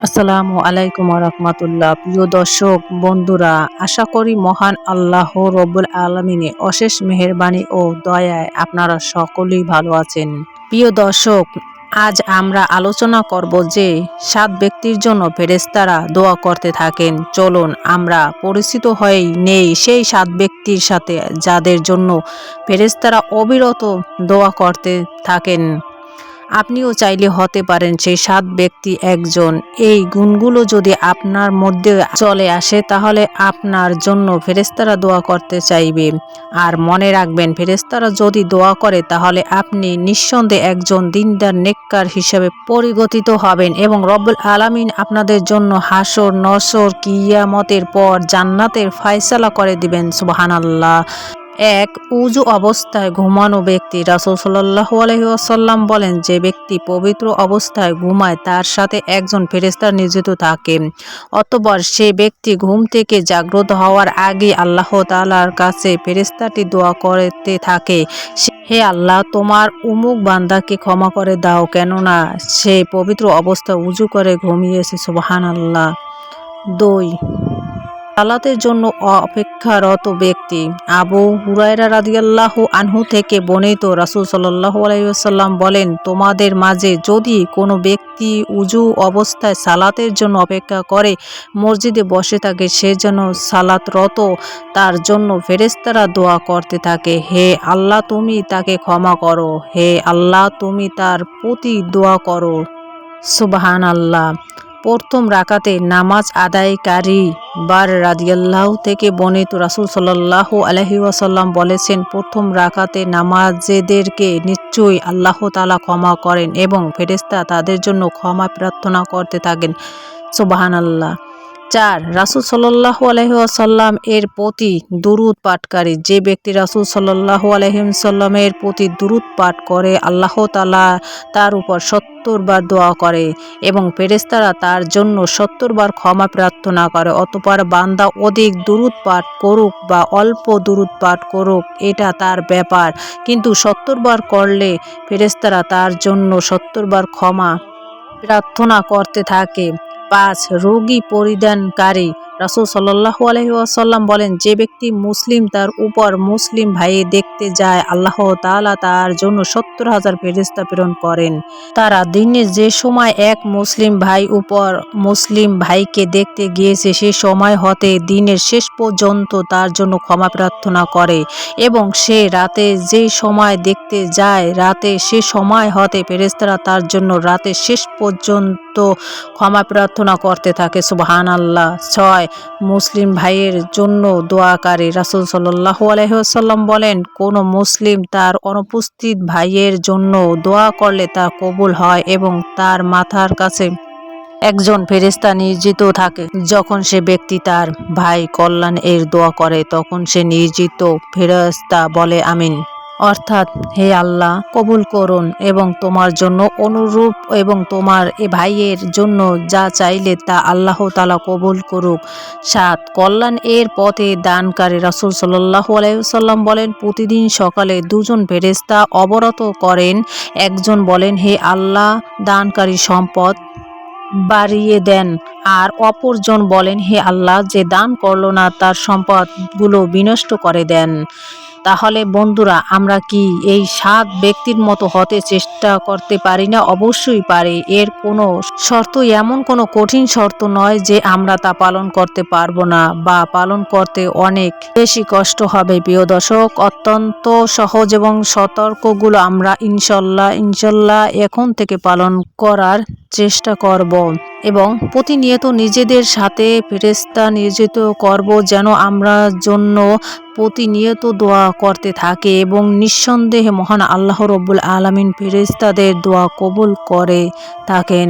আসসালামু আলাইকুম রহমতুল্লাহ। প্রিয় দর্শক বন্ধুরা, আশা করি মহান আল্লাহ রব্বুল আলমিনে অশেষ মেহেরবানি ও দয়ায় আপনারা সকলেই ভালো আছেন। প্রিয় দর্শক, আজ আমরা আলোচনা করব যে 7 ব্যক্তির জন্য ফেরেশতারা দোয়া করতে থাকেন। চলুন আমরা পরিচিত হয়ে নেই সেই 7 ব্যক্তির সাথে যাদের জন্য ফেরেশতারা অবিরত দোয়া করতে থাকেন। আপনিও চাইলে হতে পারেন সেই 7 ব্যক্তি একজন। এই গুণগুলো যদি আপনার মধ্যে চলে আসে তাহলে আপনার জন্য ফেরেশতারা দোয়া করতে চাইবে। আর মনে রাখবেন, ফেরেশতারা যদি দোয়া করে তাহলে আপনি নিঃসন্দেহে একজন দিনদার নেককার হিসেবে পরিগণিত হবেন এবং রব্বুল আলামিন আপনাদের জন্য হাসর নসর কিয়ামতের পর জান্নাতের ফয়সালা করে দিবেন। সুবহানাল্লাহ। এক, উযু অবস্থায় ঘুমানো ব্যক্তি। রাসূল সাল্লাল্লাহু আলাইহি ওয়াসাল্লাম বলেন, যে ব্যক্তি পবিত্র অবস্থায় ঘুমায় তার সাথে একজন ফেরেশতা নিয়োজিত থাকে। অতঃপর সে ব্যক্তি ঘুম থেকে জাগ্রত হওয়ার আগে আল্লাহ তাআলার কাছে ফেরেশতাটি দোয়া করতে থাকে, হে আল্লাহ, তোমার উমুক বান্দাকে ক্ষমা করে দাও, কেননা সে পবিত্র অবস্থায় উযু করে ঘুমিয়েছে। সুবহানাল্লাহ। 2, সালাতের জন্য অপেক্ষারত ব্যক্তি। আবু হুরায়রা রাদিয়াল্লাহু আনহু থেকে বর্ণিত, রাসূল সাল্লাল্লাহু আলাইহি ওয়াসাল্লাম বলেন, তোমাদের মাঝে যদি কোনো ব্যক্তি উযু অবস্থায় সালাতের জন্য অপেক্ষা করে মসজিদে বসে থাকে, সে যেন সালাতরত তার জন্য ফেরেশতারা দোয়া করতে থাকে, হে আল্লাহ, তুমি তাকে ক্ষমা করো, হে আল্লাহ, তুমি তার প্রতি দোয়া করো। সুবহানাল্লাহ। প্রথম রাকাতে নামাজ আদায়কারী বার রাদিয়াল্লাহু থেকে বর্ণিত, রাসূল সাল্লাল্লাহু আলাইহি ওয়াসাল্লাম বলেছেন, প্রথম রাকাতে নামাজীদেরকে নিশ্চয়ই আল্লাহ তাআলা ক্ষমা করেন এবং ফেরেশতা তাদের জন্য ক্ষমা প্রার্থনা করতে থাকেন। সুবহানাল্লাহ। 4, রাসূল সাল্লাল্লাহু আলাইহি ওয়াসাল্লাম এর প্রতি দুরূদ পাঠকারী। যে ব্যক্তি রাসূল সাল্লাল্লাহু আলাইহি ওয়াসাল্লামের প্রতি দুরূদ পাঠ করে আল্লাহ তাআলা তার উপর 70 বার দোয়া করে এবং ফেরেশতারা তার জন্য 70 বার ক্ষমা প্রার্থনা করে। অতঃপর বান্দা অধিক দুরূদ পাঠ করুক বা অল্প দুরূদ পাঠ করুক এটা তার ব্যাপার, কিন্তু 70 বার করলে ফেরেশতারা তার জন্য 70 বার ক্ষমা প্রার্থনা করতে থাকে। 5, রোগী পরিধানকারী। রাসূল সাল্লাল্লাহু আলাইহি ওয়াসাল্লাম বলেন, যে ব্যক্তি মুসলিম তার উপর মুসলিম ভাই দেখতে যায় আল্লাহ তাআলা তার জন্য 70,000 ফেরেশতা প্রেরণ করেন। তারা দিনে যে সময় এক মুসলিম ভাই উপর মুসলিম ভাইকে দেখতে গিয়েছে সে সময় হতে দিনের শেষ পর্যন্ত তার জন্য ক্ষমা প্রার্থনা করে এবং সে রাতে যে সময় দেখতে যায় রাতে সে সময় হতে ফেরেশতারা তার জন্য রাতের শেষ পর্যন্ত ক্ষমা প্রার্থনা করতে থাকে। সুবহানাল্লাহ। 6, মুসলিম ভাইয়ের জন্য দোয়াকারী। রাসূল সাল্লাল্লাহু আলাইহি ওয়াসাল্লাম বলেন, কোন মুসলিম তার অনুপস্থিত ভাইয়ের জন্য দোয়া করলে তা কবুল হয় এবং তার মাথার কাছে একজন ফেরেশতা নিয়োজিত থাকে। যখন সে ব্যক্তি তার ভাই কল্যাণ এর দোয়া করে তখন সে নিয়োজিত ফেরেশতা বলে আমিন, অর্থাৎ হে আল্লাহ, কবুল করুন এবং তোমার জন্য অনুরূপ এবং তোমার এ ভাইয়ের জন্য যা চাইলে তা আল্লাহ তাআলা কবুল করুক। 7, কল্যাণ এর পথে দানকারী। রাসূল সাল্লাল্লাহু আলাইহি ওয়াসাল্লাম বলেন, প্রতিদিন সকালে 2 জন ফেরেশতা অবরত করেন। একজন বলেন, হে আল্লাহ, দানকারী সম্পদ বাড়িয়ে দেন, আর অপরজন বলেন, হে আল্লাহ, যে দান করল না তার সম্পদগুলো বিনষ্ট করে দেন। তাহলে বন্ধুরা, আমরা কি এই 7 ব্যক্তির মতো হতে চেষ্টা করতে পারি না? অবশ্যই পারি। এর কোনো শর্ত এমন কোনো কঠিন শর্ত নয় যে আমরা তা পালন করতে পারবো না বা পালন করতে অনেক বেশি কষ্ট হবে। প্রিয় দর্শক, অত্যন্ত সহজ এবং সতর্কগুলো আমরা ইনশাল্লাহ এখন থেকে পালন করার চেষ্টা করব এবং প্রতিনিয়ত নিজেদের সাথে ফেরেশতা নিয়োজিত করব যেন আমরা জন্য প্রতিনিয়ত দোয়া করতে থাকে এবং নিঃসন্দেহে মহান আল্লাহ রব্বুল আলামিন ফেরেশতাদের দোয়া কবুল করে থাকেন।